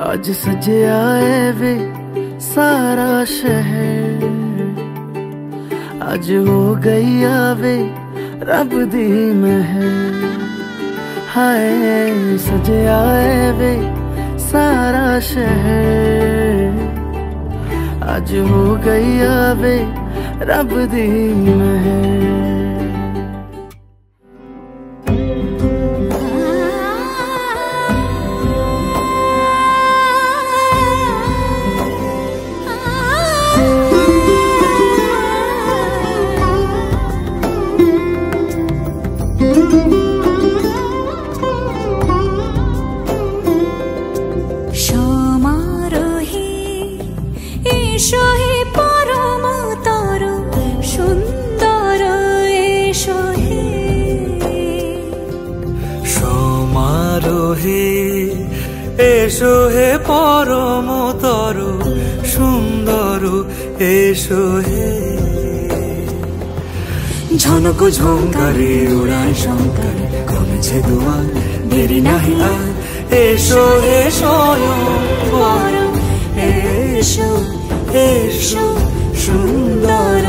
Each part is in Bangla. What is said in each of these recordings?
आज सजया है वे सारा शहर, आज हो गई आवे रब दी महर। हाय सजया है वे सारा शहर, आज हो गई आवे रब दी महर। এসো হে পরমতর সুন্দর এসো হে। ঝনক ঝঙ্কারে উড়ায় শঙ্কারে কমেছে দুয়ার, দেরি নাহি আর এসো হে স্বয়ং পরম এসো এসো সুন্দর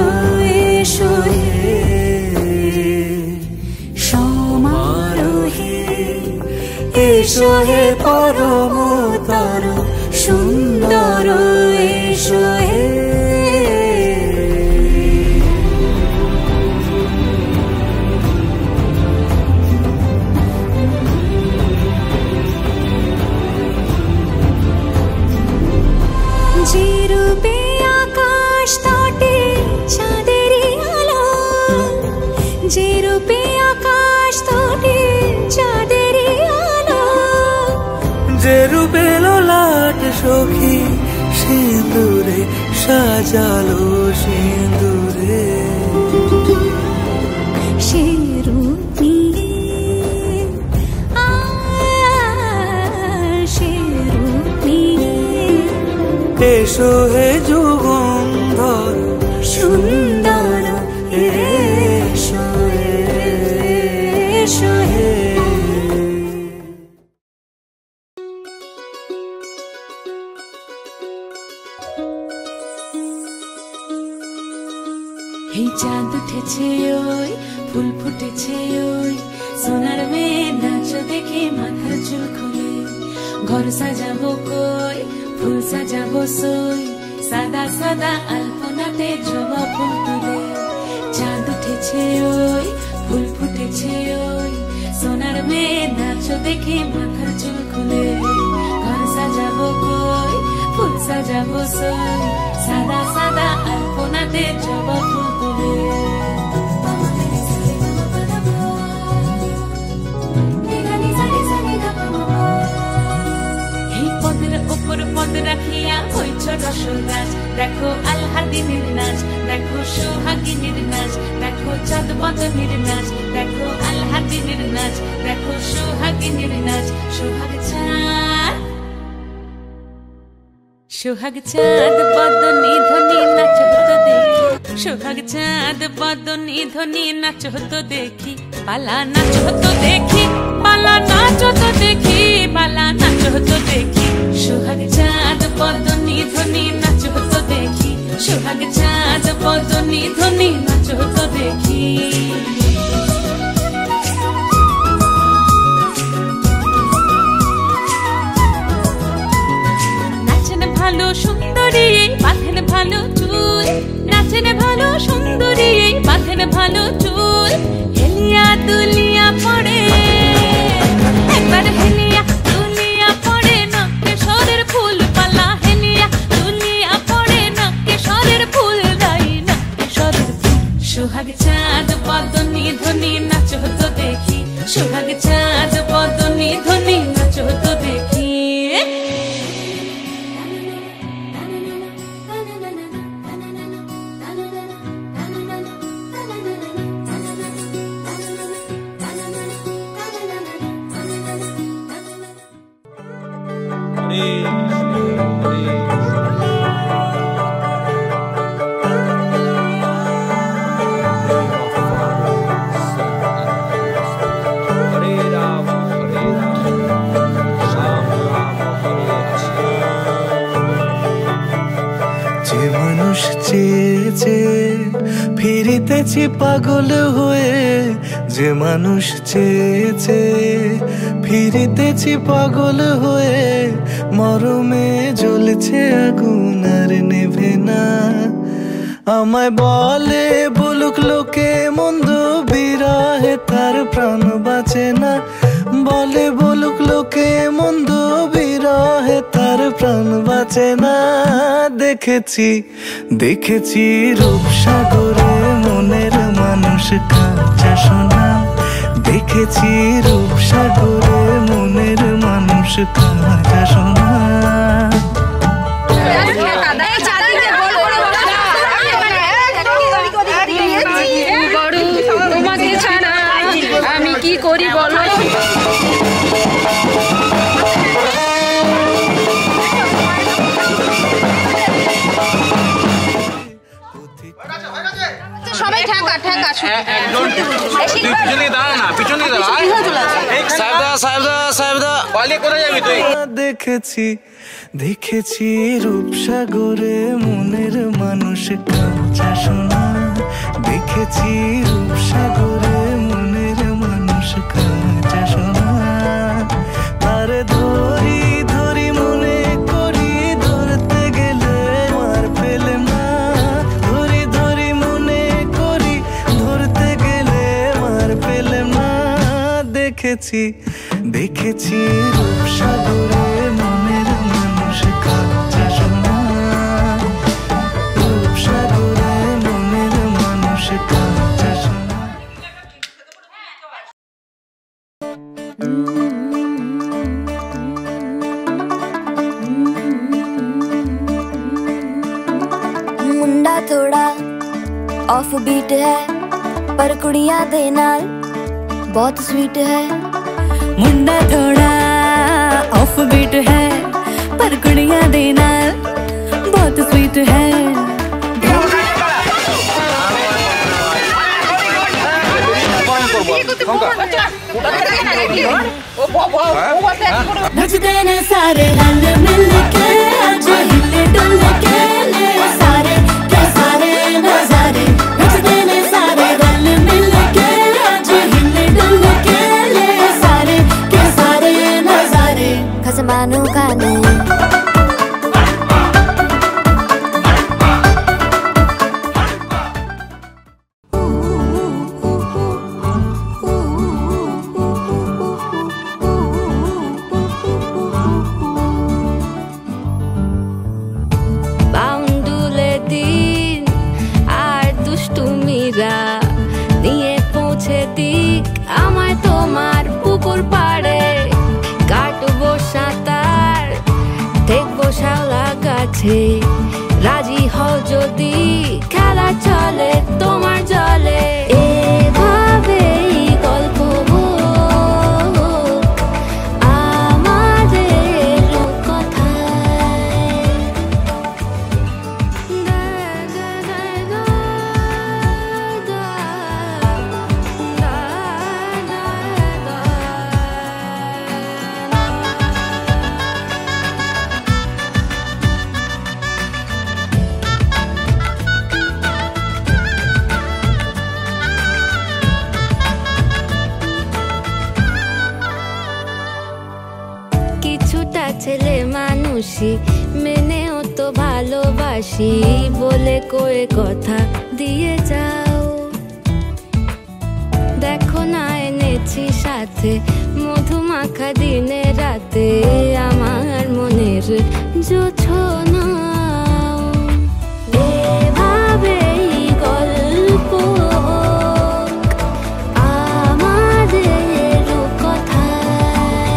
এসো হে। সমারোহে এসো হে পরমতর সুন্দর এসো হে। যে রূপে আকাশ তটে চাঁদেরই আলো, যে রূপে আকাশ তটে চাঁদেরই আলো, যে রূপে লোলাট সখী সিঁদুরে সাজালো সিঁদুরে। সে রূপ নিয়ে সে রূপ নিয়ে এসো হে যুগন্ধর সুন্দর এসো এসো হে। এই চাঁদ উঠেছে ওই ফুল ফুটেছে ওই সোনার মেয়ে নাচ দেখে মাথার চুল খুলে। ঘর সাজাবো কই ফুল সাজাবো সই, সাদা সাদা আলপনাতে জবা ফুল তুলে। চাঁদ উঠেছে ওই ফুল ফুটেছে ওই সোনার মেয়ে নাচ দেখে মাথার চুল খুলে। ঘর সাজাবো কই ফুল সাজাবো সই, সাদা সাদা আলপনাতে জবা ফুল তুলে। পদ রাখিয়া হইছ রসল গাছ, দেখো আলহাদিনের নাচ, দেখো সোহাগিনীর নাচ, দেখো চাঁদ বদনের নাচ, দেখো আলহাদিনের নাচ, দেখো সোহাগিনীর নাচ। সোহাগ চাঁদ সোহাগ চাঁদ বদনী ধ্বনি নাচ হতো দেখি, সোহাগ চাঁদ বদনী ধ্বনি নাচ হতো দেখি। পালা নাচ হতো দেখি, পালা নাচ হতো দেখি, পালা নাচ হতো দেখি। সোহাগ চাঁদ বদনী ধ্বনি নাচ হতো দেখি, সোহাগ চাঁদ বদনী ধ্বনি নাচ হতো দেখি। নাচেন ভালো সুন্দরী বাঁধেন ভালো চুল, নাচেন ভালো সুন্দরী বাঁধেন ভালো চুল। হেলিয়া দুলিয়া পড়ে একবার হেলিয়া দুলিয়া পড়ে নকেশ্বরের ফুল পালা, হেলিয়া দুলিয়া পড়ে নকেশ্বরের ফুল গাই নকেশ্বরের ফুল। সোহাগ চাঁদ বদনী ধ্বনি নাচ হতো দেখি, সোহাগ চাঁদ বদনী ধ্বনি নাচ হতো দেখি। Hare Rama, Rama, ফিরতেছি পাগল হয়ে যে মানুষ চেয়েছে, ফিরতেছি পাগল হয়ে মরমে জ্বলছে আগুন আর নেভে না। আমায় বলে বলুক লোকে মন্দ, বিরহে তার প্রাণ বাঁচে না। বলে বলুক লোকে মন্দ, বিরহে তার প্রাণ বাঁচে না। দেখেছি দেখেছি রূপসাগরে মনের মানুষ কাঁচা সোনা। দেখেছি রূপসাগরে মনের মানুষ কাঁচা সোনা। তোমাকে ছাড়া আমি কি করি বলো? সবাই ঠেকা ঠেকা দেখেছি দেখেছি রূপসাগরে মনের মানুষ কাঁচা সোনা। দেখেছি রূপসাগরে মনের মানুষ কাঁচা সোনা। তার ধরি ধরি মনে করি, ধরতে গেলে মার পেলে না। ধরি ধরি মনে করি, ধরতে গেলে মার পেলে না। দেখেছি দেখেছি রূপসাগরে মনের মানুষ কাঁচা সোনা। রূপসাগরে মনের মানুষ কাঁচা সোনা। मुंडा थोड़ा ऑफ बीट है पर कुड़ियां दे नाल बहुत स्वीट है। मुंडा थोड़ा ऑफ बीट है पर कुड़ियां दे नाल बहुत स्वीट है। नचते ने सारे रल मिल के, आज हिले डुल के ले सारे के सारे नजारे। नचते ने सारे रल मिल के, आज हिले डुल के ले सारे के सारे नजारे। खसमानों का नहीं নিয়ে পৌঁছে দিক আমায় তোমার পুকুর পাড়ে। কাটবো সাঁতার দেখবো শাওলা গাছে, রাজি হও যদি খেলা চলে তোমার জলে। এভাবেই গল্প হোক আমাদের কথায়। কিছুটা ছেলে মানুষই মেনেও তো ভালোবাসি, বলে কয়ে কথা দিয়ে যাও। দেখো না এনেছি সাথে মধুমাখা দিনে রাতে আমার মনের জোছনা। এভাবেই গল্প আমাদের কথায়।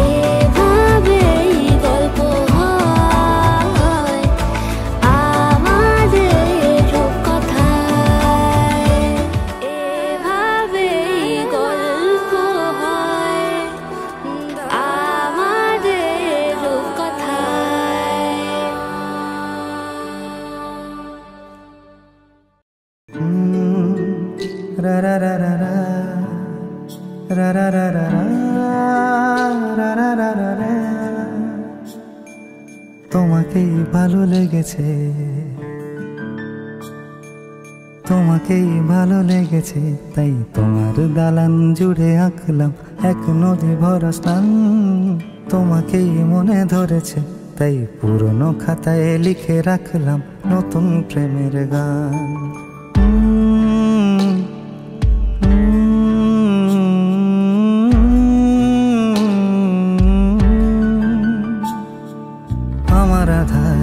এভাবেই গল্প হয় আমাদের কথায়। এভাবেই গল্প হয় আমাদের কথায়। রা রা রা রা রা রা রা রা রা রা রা রা রা রা। তোমাকেই ভালো লেগেছে, তোমাকেই ভালো লেগেছে তাই তোমার দালান জুড়ে আঁকলাম এক নদী ভরা স্নান। তোমাকেই মনে ধরেছে তাই পুরনো খাতায় লিখে রাখলাম নতুন প্রেমের গান। আমার আধার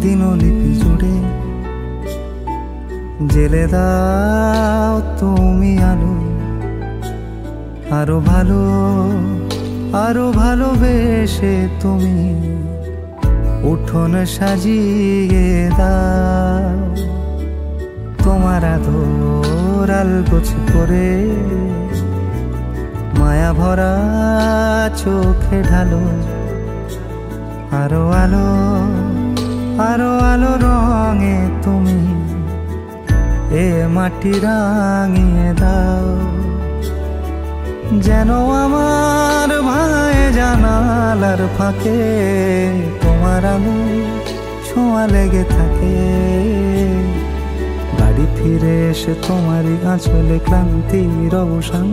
দিনলিপি জুড়ে জেলে দাও তুমি আলো, আরো ভালো আরো ভালোবেসে তুমি উঠোন সাজিয়ে দাও। তোমার আদর আলগোছ করে মায়া ভরা চোখে ঢালো, আরো আলো আরো আলো রঙে তুমি এ মাটি রাঙিয়ে দাও। যেন আমার ভাই জানালার ফাঁকে তোমার আলো ছোঁয়া লেগে থাকে। বাড়ি ফিরে এসে তোমারই আঁচলে ক্লান্তির অবসান।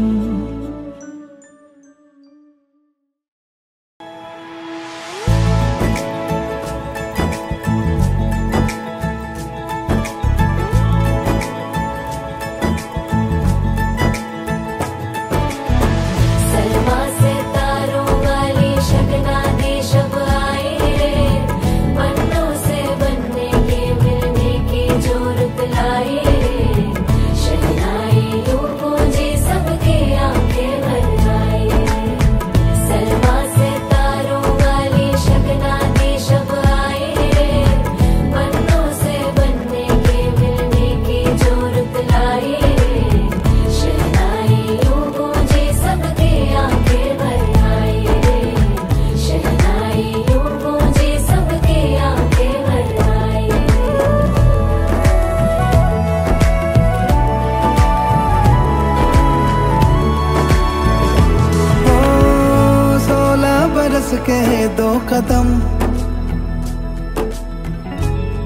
के 2 कदम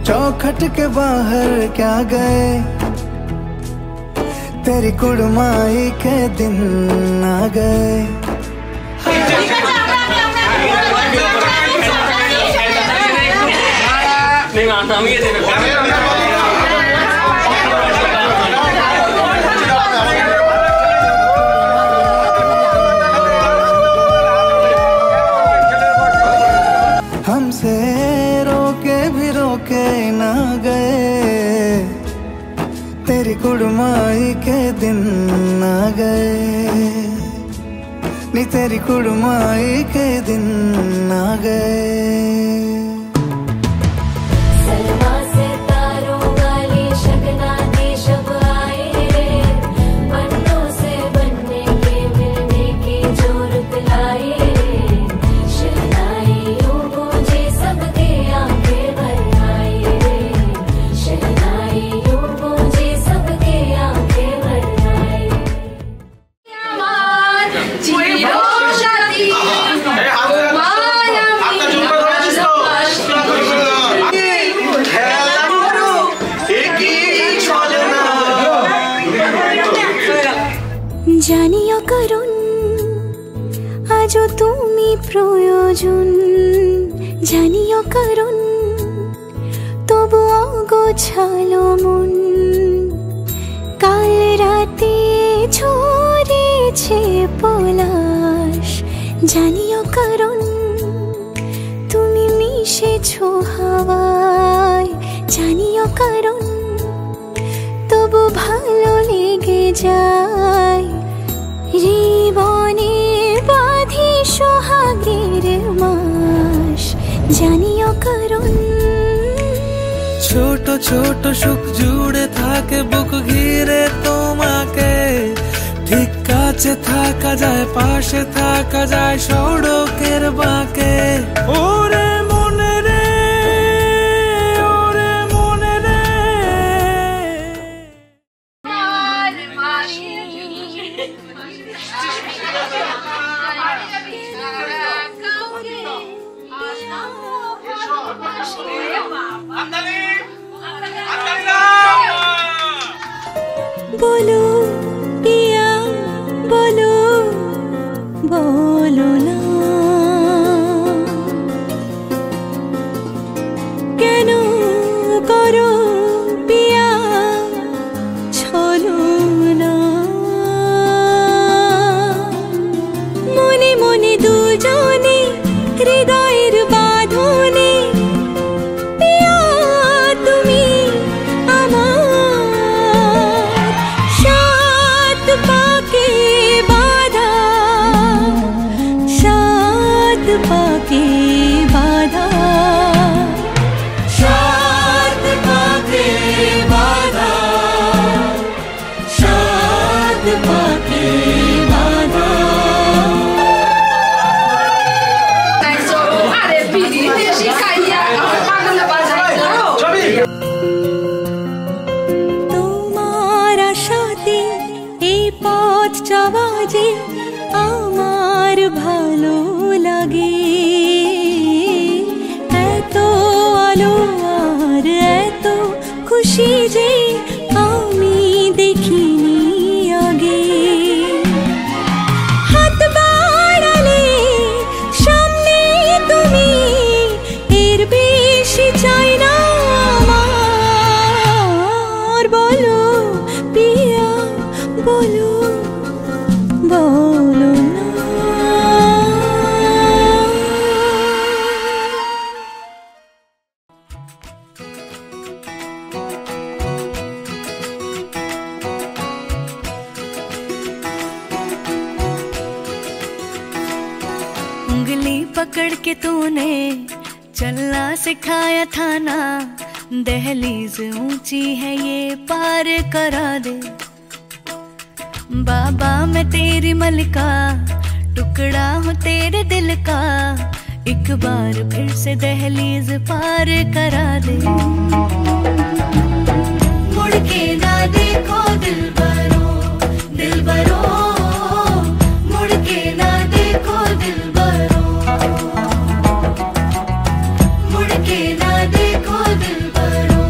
चौखट के बाहर क्या गए, तेरी कुड़माई के दिन आ गए। हमसे रोके भी रोके ना गए, तेरी कुड़माई के दिन आ गए। नी तेरी कुड़माई के दिन आ गए। জানিও কারণ আজও তুমি প্রয়োজন, জানিও কারণ তবু অগোছালো মন। কাল রাতে ঝরেছে পলাশ, জানিও কারণ তুমি মিশেছো হাওয়ায়। জানিও কারণ তবু ভালো লেগে যায়। জীবনে বাঁধি সোহাগের মাস, জানিও কারণ ছোট ছোট সুখ জুড়ে থাকে বুক ঘিরে তোমাকে। ঠিক কাছে থাকা যায়, পাশে থাকা যায় সড়কের বাঁকে। ওরে মনে রে, ওরে মনে রে। बोलो पिया बोलो बोलो ना केनो करो पिया छलो ना मने मने दुजने हृदयेर बाँधने पिया तुमी आमार सात पाके बाधा सात पाके बाधा सात पाके बाधा सात पाके बाधा তোমার আশাতে এই পথ চলা যে আমার ভালো লাগে এত আলো আর এত খুশি যে আমি দেখিনি আগে হাত বাড়ালে সামনে তুমি এর বেশি চাই না আমার বলো পিয়া বলো বলো না उंगली पकड़ के तूने चलना सिखाया था ना दहलीज ऊंची है ये पार करा दे बाबा मैं तेरी मलिका टुकड़ा हूँ तेरे दिल का एक बार फिर से दहलीज पार करा दे मुड़ के ना देखो दिलबरो दिलबरो मुड़ के ना देखो दिलबरो मुड़ के ना देखो दिलबरो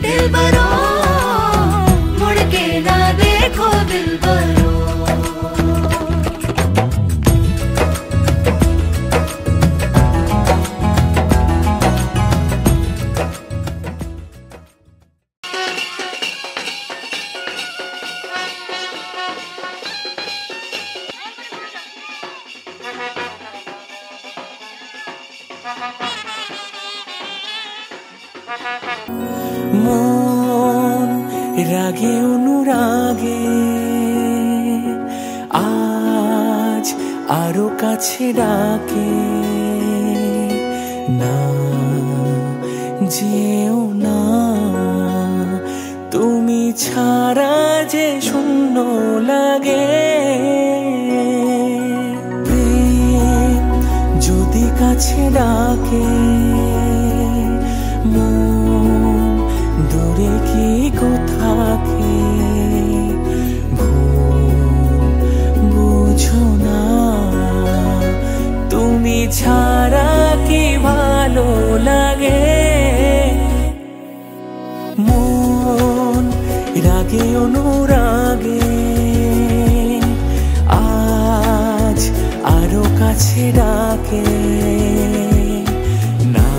दिलबरो मुड़ के ना देखो दिलबरो মন রাগে অনুরাগে আজ আরো কাছে ডাকে না যেও না তুমি ছাড়া যে শূন্য লাগে প্রেম যদি কাছে ডাকে দূরে কি কোথাকে বুঝো না তুমি ছাড়া কি ভালো লাগে মন রাগে অনুরাগে আজ আরো কাছে ডাকে না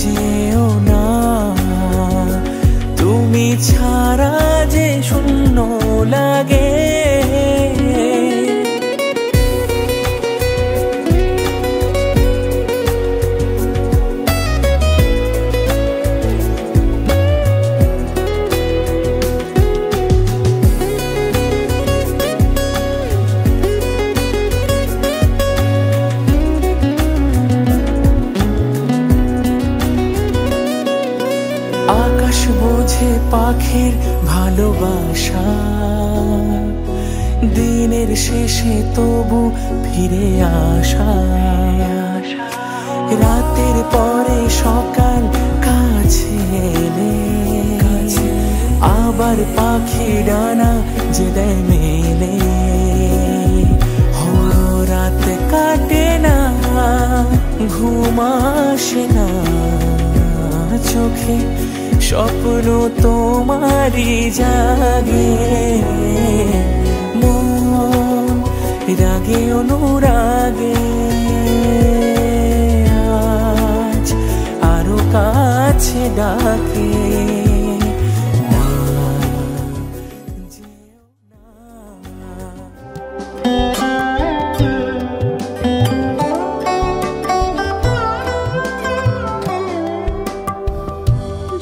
যেও না তুমি ছাড়া যে শূন্য লাগে আকাশ বোঝে পাখির ভালোবাসা দিনের শেষে তবু ফিরে আসা রাতের পরে সকাল কাছে এলে আবার পাখি ডানা যে দেয় মেলে রাত কাটে না ঘুম আসে না চোখে স্বপ্ন তোমারই জাগে, মন রাগে অনুরাগে আজ আরো কাছে ডাকে।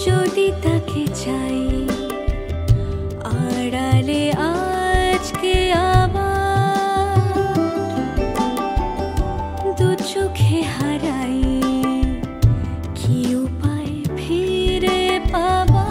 যদি তাকে চাই আড়ালে আজকে আবার, দু চোখে হারাই কি উপায় ফিরে পাবার।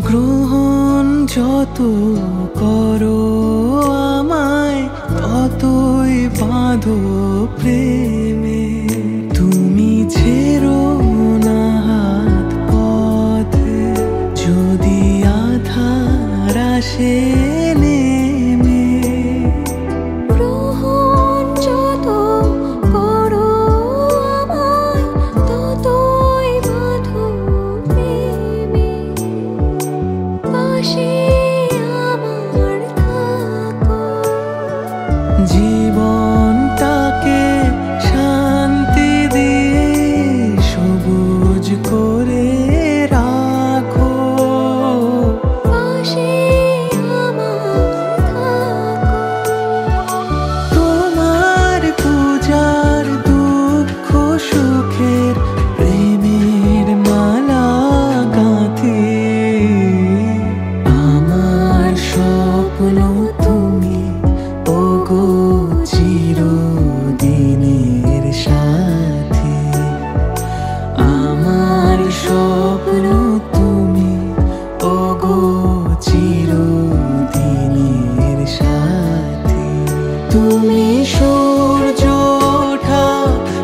গ্রহণ যত করো আমায় ততই বাঁধো প্রেমে, তুমি ছেড়ো না হাত পথে যদি আধার আসে নেমে। গ্রহণ যত করো স্বপ্ন তুমি, ওগো চিরদিনের সাথী। তুমি সূর্য ওঠা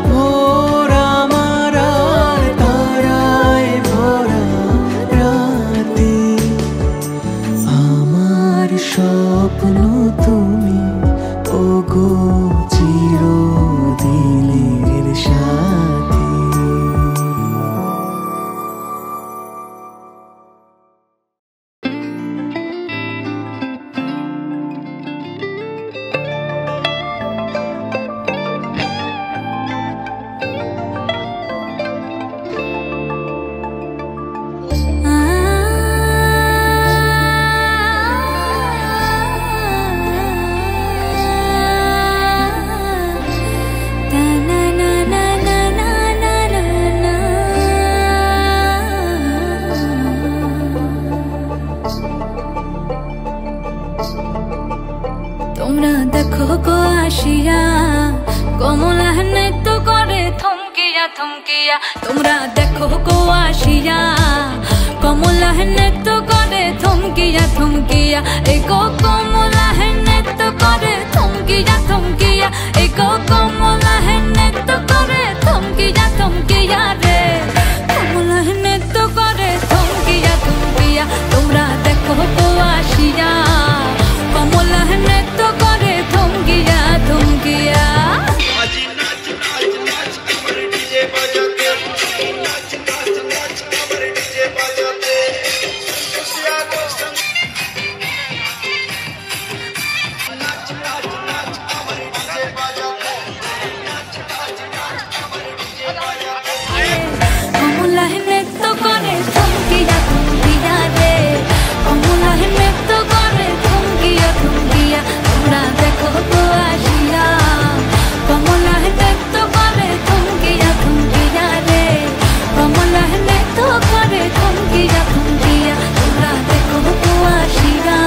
ভোর আমার আর তারায় ভরা রাতে। আমার স্বপ্ন তুমি, ওগো চিরদিনের সাথী। তোমরা দেখো গো আসিয়া কমলা নৃত্য করে থমকিয়া থমকিয়া। তোমরা দেখো গো আসিয়া কমলা নৃত্য করে থমকিয়া থমকিয়া। এই গো কমলা নৃত্য করে থমকিয়া থমকিয়া। এই গো কমলা নৃত্য করে থমকিয়া থমকিয়া রে। কমলা নৃত্য করে থমকিয়া থমকিয়া। তোমরা দেখো গো আসিয়া কমলা নৃত্য করে থমকিয়া থমকিয়া। কমলা নৃত্য করে থমকিয়া থমকিয়া রে। কমলা নৃত্য করে থমকিয়া থমকিয়া। তোমরা দেখো গো আসিয়া কমলা নৃত্য করে থমকিয়া থমকিয়া রে। কমলা নৃত্য করে থমকিয়া থমকিয়া। তোমরা দেখো গো আসিয়া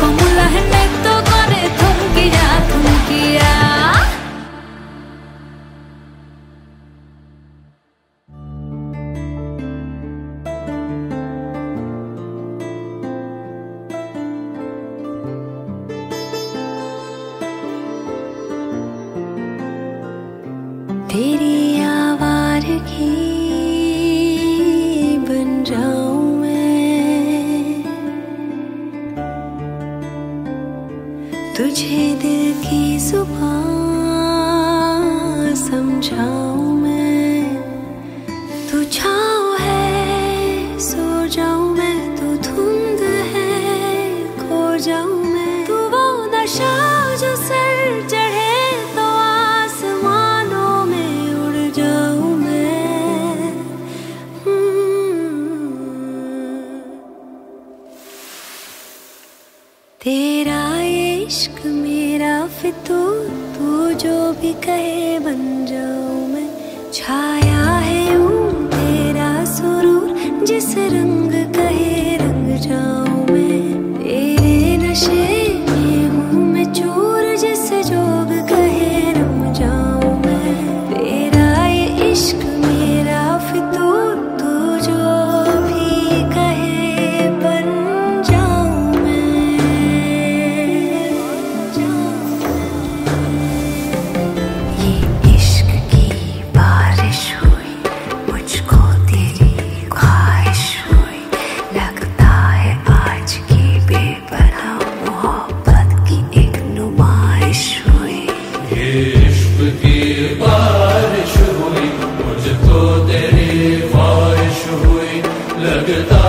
কমলা নৃত্য করে থমকিয়া থমকিয়া। तेरी आवारगी बन जाऊं मैं, तुझे दिल की जुबान समझाऊं मैं। तू छाँव है सो जाऊं मैं, तू धुंध है खो जाऊं मैं। तू वो नशा जो सर चढ़े तो आसमानों में उड़ जाऊं मैं। तेरा ये इश्क मेरा फितूर, तू जो भी कहे बन जाऊं मैं। छाया है यूं तेरा सुरूर, जिस रंग कहे रंग जाऊं मैं। तेरे नशे में हूँ मैं चूर, जिस जोग कहे रम जाऊं मैं। तेरा ये इश्क मेरा फितूर, तू जो भी कहे बन जाऊं मैं। ये इश्क की बारिश हुई, मुझको तेरी ख्वाहिश हुई। लगता है आज की बेपनाह मोहब्बत की एक नुमाइश हुई। ये इश्क की बारिश हुई, मुझको तेरी ख्वाहिश हुई। लगता